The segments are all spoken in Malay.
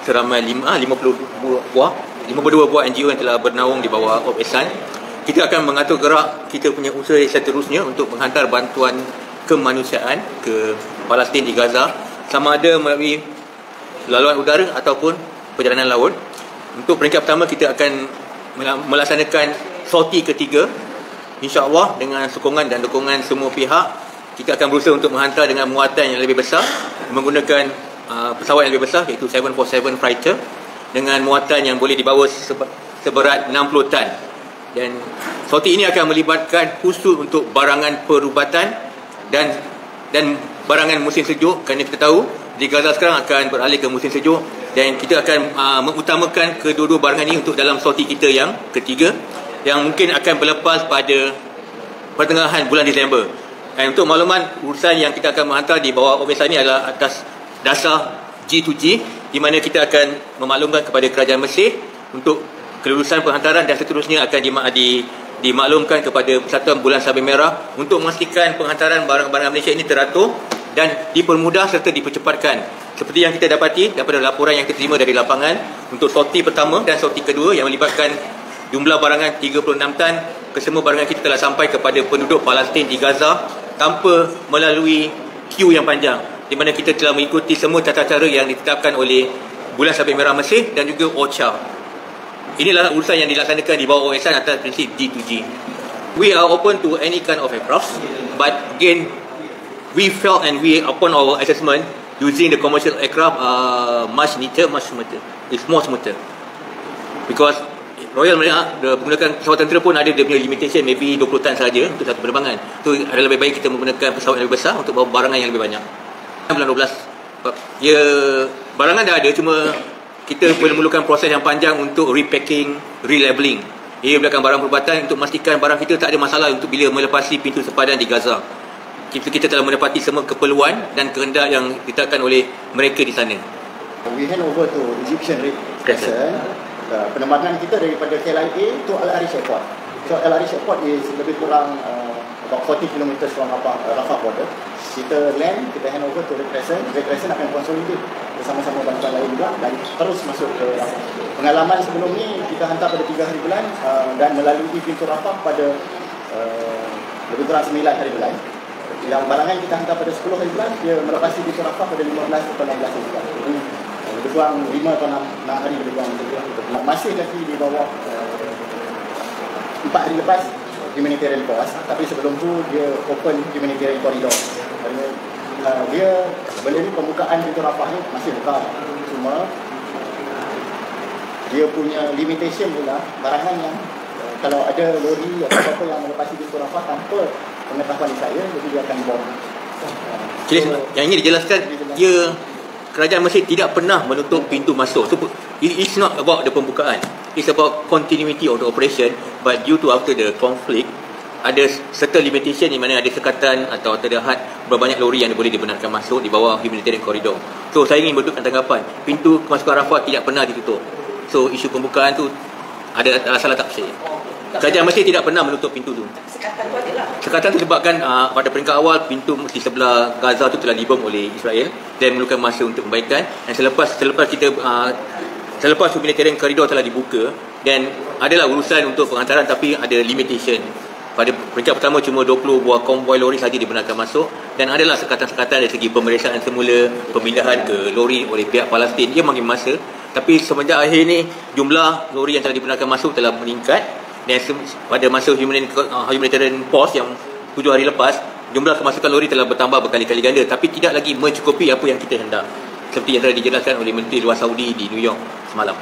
seramai 52 buah NGO yang telah bernaung di bawah Op Ehsan. Kita akan mengatur gerak kita punya usaha seterusnya untuk menghantar bantuan kemanusiaan ke Palestin di Gaza, sama ada melalui laluan udara ataupun perjalanan laut. Untuk peringkat pertama, kita akan melaksanakan sorti ketiga, insya-Allah dengan sokongan dan dukungan semua pihak. Kita akan berusaha untuk menghantar dengan muatan yang lebih besar menggunakan pesawat yang lebih besar, iaitu 747 fighter dengan muatan yang boleh dibawa seberat 60 tan. Dan sorti ini akan melibatkan khusus untuk barangan perubatan dan barangan musim sejuk, kerana kita tahu di Gaza sekarang akan beralih ke musim sejuk, dan kita akan mengutamakan kedua-dua barangan ini untuk dalam sorti kita yang ketiga, yang mungkin akan berlepas pada pertengahan bulan Disember. Dan untuk makluman, urusan yang kita akan menghantar di bawah Op Ehsan ini adalah atas dasar G2G, di mana kita akan memaklumkan kepada kerajaan Mesir untuk kelulusan penghantaran, dan seterusnya akan dimaklumkan kepada Persatuan Bulan Sabit Merah untuk memastikan penghantaran barang-barang Malaysia ini teratur dan dipermudah serta dipercepatkan. Seperti yang kita dapati daripada laporan yang kita terima dari lapangan, untuk sorti pertama dan sorti kedua yang melibatkan jumlah barangan 36 tan, kesemua barangan kita telah sampai kepada penduduk Palestin di Gaza tanpa melalui queue yang panjang, di mana kita telah mengikuti semua tata cara yang ditetapkan oleh Bulan Sabit Merah Mesir dan juga OCHA. Inilah urusan yang dilaksanakan di bawah Op Ehsan atas prinsip G2G. We are open to any kind of aircraft, but again, we felt and we, upon our assessment, using the commercial aircraft much neater, much smoother. It's more smoother. Because Royal menggunakan pesawat tentera pun ada dia punya limitation, maybe 20 tan saja untuk satu penerbangan. So adalah lebih baik kita menggunakan pesawat yang lebih besar untuk bawa barangan yang lebih banyak. Bulan 12, ya barangan dah ada, cuma kita memerlukan proses yang panjang untuk repacking, relabeling. Ia melibatkan barang perubatan untuk memastikan barang kita tak ada masalah untuk bila melepasi pintu sepadan di Gaza. Kita telah menepati semua keperluan dan kehendak yang ditetapkan oleh mereka di sana. We hand over to Egyptian Red Crescent. Penerbangan kita daripada KLIA to Al Arish Airport. So Al Arish Airport is lebih kurang about 40 km from Rafah border. Kita land, kita hand over to Red Crescent. Red Crescent akan consolidate bersama-sama bantuan lain juga dan terus masuk ke Rafah. Pengalaman sebelum ni kita hantar pada 3 hari bulan dan melalui pintu Rafah pada lebih kurang 9 hari bulan. Yang barangan kita hantar pada 10 hari bulan, dia melepasi pintu Rafah pada 15 atau 16 hari bulan. Jadi lebih kurang 5 atau 6 hari lebih kurang. Masih lagi di bawah 4 hari lepas humanitarian pause, tapi sebelum tu dia open humanitarian corridor. Dia benda ni pembukaan pintu Rafah ni masih buka, cuma dia punya limitation pula barangan yang kalau ada lori atau apa-apa yang melepasi pintu Rafah tanpa pengetahuan saya, jadi dia akan bom. Jadi yang ini dijelaskan, dia kerajaan Mesir tidak pernah menutup pintu masuk. So it's not about the pembukaan, it's about continuity of the operation, but due to after the conflict ada certain limitation di mana ada sekatan atau ada had berapa banyak lori yang boleh dibenarkan masuk di bawah humanitarian corridor. So saya ingin bentukkan tanggapan, pintu kemasukan Rafah tidak pernah ditutup. So isu pembukaan tu ada salah tafsir. Kerajaan Mesir tidak pernah menutup pintu tu. Sekatan tu adalah. Sekatan tu sebabkan pada peringkat awal pintu di sebelah Gaza tu telah dibom oleh Israel dan memerlukan masa untuk perbaikan. Dan selepas humanitarian corridor telah dibuka, dan adalah urusan untuk penghantaran tapi ada limitation. Pada peringkat pertama cuma 20 buah konvoi lori saja dibenarkan masuk, dan adalah sekatan-sekatan dari segi pemeriksaan semula, pemindahan ke lori oleh pihak Palestin. Ia makin masa, tapi semenjak akhir ni jumlah lori yang telah dibenarkan masuk telah meningkat, dan pada masa humanitarian pause yang 7 hari lepas, jumlah kemasukan lori telah bertambah berkali-kali ganda, tapi tidak lagi mencukupi apa yang kita hendak, seperti yang telah dijelaskan oleh Menteri Luar Saudi di New York semalam.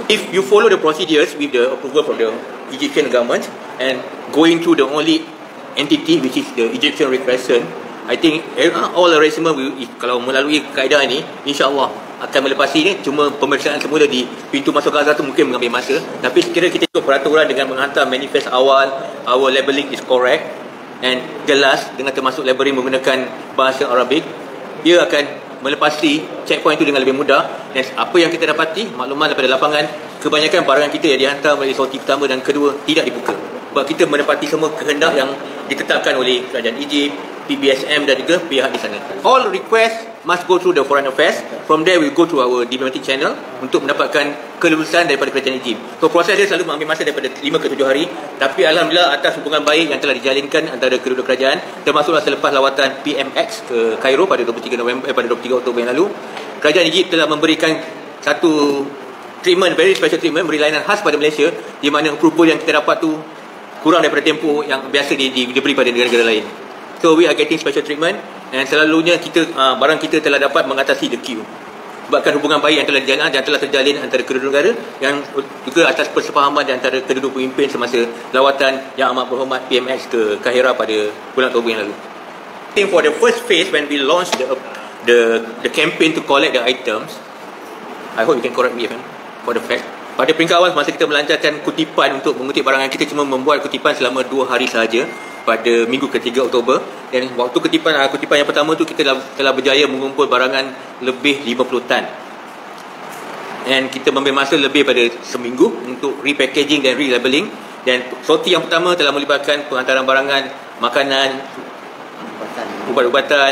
If you follow the procedures with the approval from the Egyptian government and going through the only entity which is the Egyptian Red Crescent, I think all arrangement will, kalau melalui kaedah ini, insya-Allah akan melepasi ni. Cuma pemeriksaan semula di pintu masuk Gaza tu mungkin mengambil masa, tapi sekiranya kita ikut peraturan dengan menghantar manifest awal, our labeling is correct and jelas dengan termasuk labeling menggunakan bahasa Arabik, dia akan melepasi checkpoint itu dengan lebih mudah. Dan apa yang kita dapati, maklumat daripada lapangan, kebanyakan barangan kita yang dihantar melalui sorti pertama dan kedua tidak dibuka, sebab kita menepati semua kehendak yang ditetapkan oleh kerajaan Egypt, PBSM dan juga pihak di sana. All request must go through the Foreign Affairs. From there we go to our diplomatic channel untuk mendapatkan kelulusan daripada kerajaan Egypt. So proses dia selalu mengambil masa daripada 5 ke 7 hari, tapi alhamdulillah atas hubungan baik yang telah dijalinkan antara kedua kerajaan, termasuklah selepas lawatan PMX ke Cairo pada 23 Oktober yang lalu, kerajaan Egypt telah memberikan satu treatment, very special treatment, beri layanan khas pada Malaysia, di mana approval yang kita dapat tu kurang daripada tempoh yang biasa diberi pada negara-negara lain. So we are getting special treatment, dan selalunya kita barang kita telah dapat mengatasi the queue sebabkan hubungan baik yang telah dijalin dan telah terjalin antara kedua negara, yang juga atas persefahaman di antara kedua pemimpin semasa lawatan yang amat berhormat PMX ke Kahira pada bulan Oktober yang lalu. I think for the first phase when we launched the campaign to collect the items, I hope you can correct me for the fact, pada peringkat awal masa kita melancarkan kutipan untuk mengutip barangan, kita cuma membuat kutipan selama 2 hari sahaja pada minggu ke-3 Oktober, dan waktu kutipan yang pertama tu kita telah berjaya mengumpul barangan lebih 50 tan, dan kita mengambil masa lebih pada seminggu untuk repackaging dan relabeling. Dan sorti yang pertama telah melibatkan penghantaran barangan makanan, ubat-ubatan,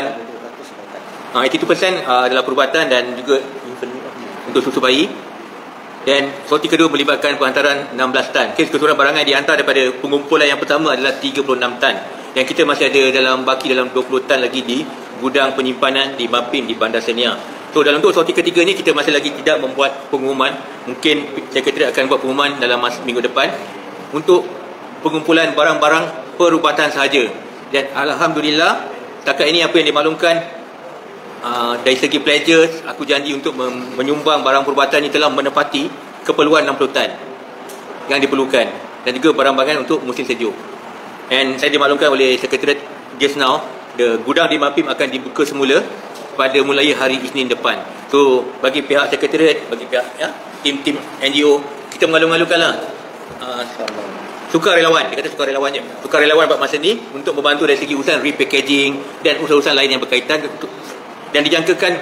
82% adalah perubatan dan juga untuk susu bayi. Dan sorti kedua melibatkan penghantaran 16 tan. Keseluruhan barangan yang dihantar daripada pengumpulan yang pertama adalah 36 tan. Yang kita masih ada baki dalam 20 tan lagi di gudang penyimpanan di Mapim di Bandar Senia. So dalam untuk sorti ketiga ni kita masih lagi tidak membuat pengumuman. Mungkin Sekretariat akan buat pengumuman dalam minggu depan untuk pengumpulan barang-barang perubatan sahaja. Dan alhamdulillah setakat ini apa yang dimaklumkan, dari segi pledges, aku janji untuk menyumbang barang perubatan ini telah menepati keperluan 60 tan yang diperlukan, dan juga barang-barang untuk musim sejuk. And saya dimaklumkan oleh Sekretariat just now, the gudang di Mapim akan dibuka semula pada mulai hari Isnin depan. So bagi pihak Sekretariat, bagi pihak tim-tim NGO, kita mengalu-alukanlah sukarelawan, dia kata sukarelawan je, sukarelawan buat masa ni untuk membantu dari segi urusan repackaging dan urusan-urusan lain yang berkaitan. Dan dijangkakan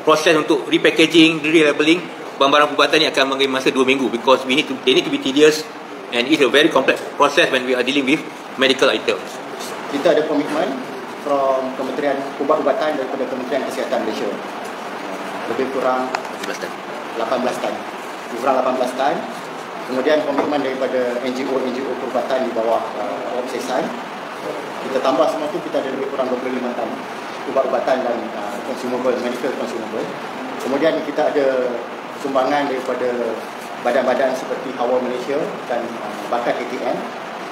proses untuk repackaging, relabeling barang-barang perubatan ini akan mengambil masa 2 minggu, because they need to be tedious and it's a very complex process when we are dealing with medical items. Kita ada komitmen from Kementerian Ubat-ubatan daripada Kementerian Kesihatan Malaysia, lebih kurang 18 tan. Kurang 18 tan. Kemudian komitmen daripada NGO perubatan di bawah OPSESAN. Kita tambah semua tu, kita ada lebih kurang 25 tan ubat-ubatan dan consumable, medical consumable. Kemudian kita ada sumbangan daripada badan-badan seperti Hawa Malaysia dan Bakat ATM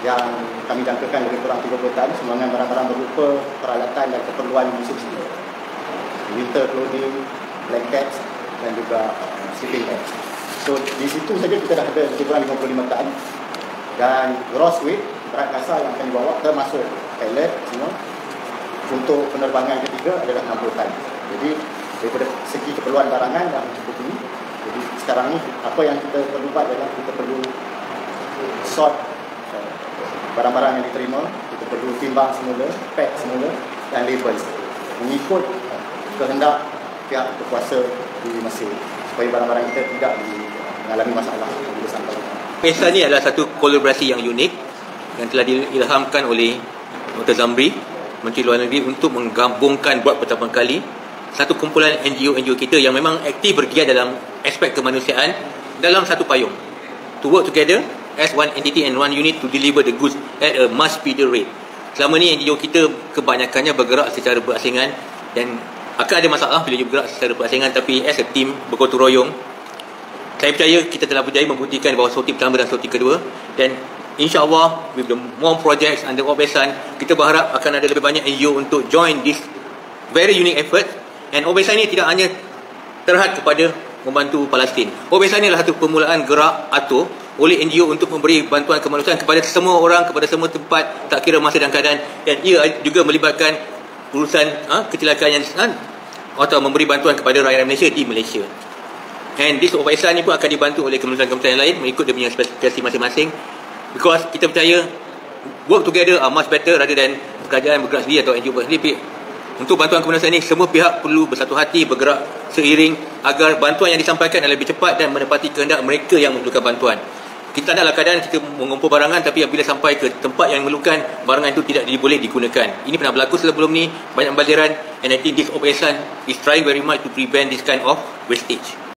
yang kami jangkakan lebih kurang 30 tan, sumbangan barang-barang berupa peralatan dan keperluan musim sejuk, winter clothing, blankets dan juga sleeping bags. So di situ saja kita dah ada lebih kurang 55 tan, dan gross weight, berat kasar yang akan dibawa termasuk pallet semua untuk penerbangan ketiga adalah 60 tan. Jadi daripada segi keperluan barangan dah cukup tinggi. Jadi sekarang ni apa yang kita perlu buat adalah kita perlu sort barang-barang yang diterima, kita perlu timbang semula, pack semula dan label mengikut kehendak pihak berkuasa di Mesir, supaya barang-barang kita tidak mengalami masalah bila sampai. Pesta ni adalah satu kolaborasi yang unik yang telah diilhamkan oleh Dr. Zamri, Menteri Luar Negeri, untuk menggabungkan buat pertama kali satu kumpulan NGO kita yang memang aktif bergiat dalam aspek kemanusiaan dalam satu payung, to work together as one entity and one unit to deliver the goods at a much speedier rate. Selama ni NGO kita kebanyakannya bergerak secara berasingan, dan akan ada masalah bila dia bergerak secara berasingan, tapi as a team bergotong royong, saya percaya kita telah berjaya membuktikan bahawa sorti pertama dan sorti kedua, dan InsyaAllah with the more projects under OPSESAN, kita berharap akan ada lebih banyak NGO untuk join this very unique effort. And OPSESAN ini tidak hanya terhad kepada membantu Palestin. OPSESAN ini adalah satu permulaan gerak atur oleh NGO untuk memberi bantuan kemanusiaan kepada semua orang, kepada semua tempat, tak kira masa dan keadaan. Dan ia juga melibatkan urusan kecelakaan yang atau memberi bantuan kepada rakyat Malaysia di Malaysia. And this OPSESAN ini pun akan dibantu oleh kementerian-kementerian lain mengikut dia punya spesifikasi masing-masing. Because kita percaya work together are much better rather than kerajaan bergerak sendiri atau NGO bergerak sendiri. Untuk bantuan kemanusiaan ini, semua pihak perlu bersatu hati, bergerak seiring agar bantuan yang disampaikan adalah lebih cepat dan menepati kehendak mereka yang membutuhkan bantuan. kita adalah keadaan kita mengumpul barangan, tapi apabila sampai ke tempat yang memerlukan, barangan itu tidak boleh digunakan. Ini pernah berlaku sebelum ni, banyak pembelajaran, and I think this Ihsan is trying very much to prevent this kind of wastage.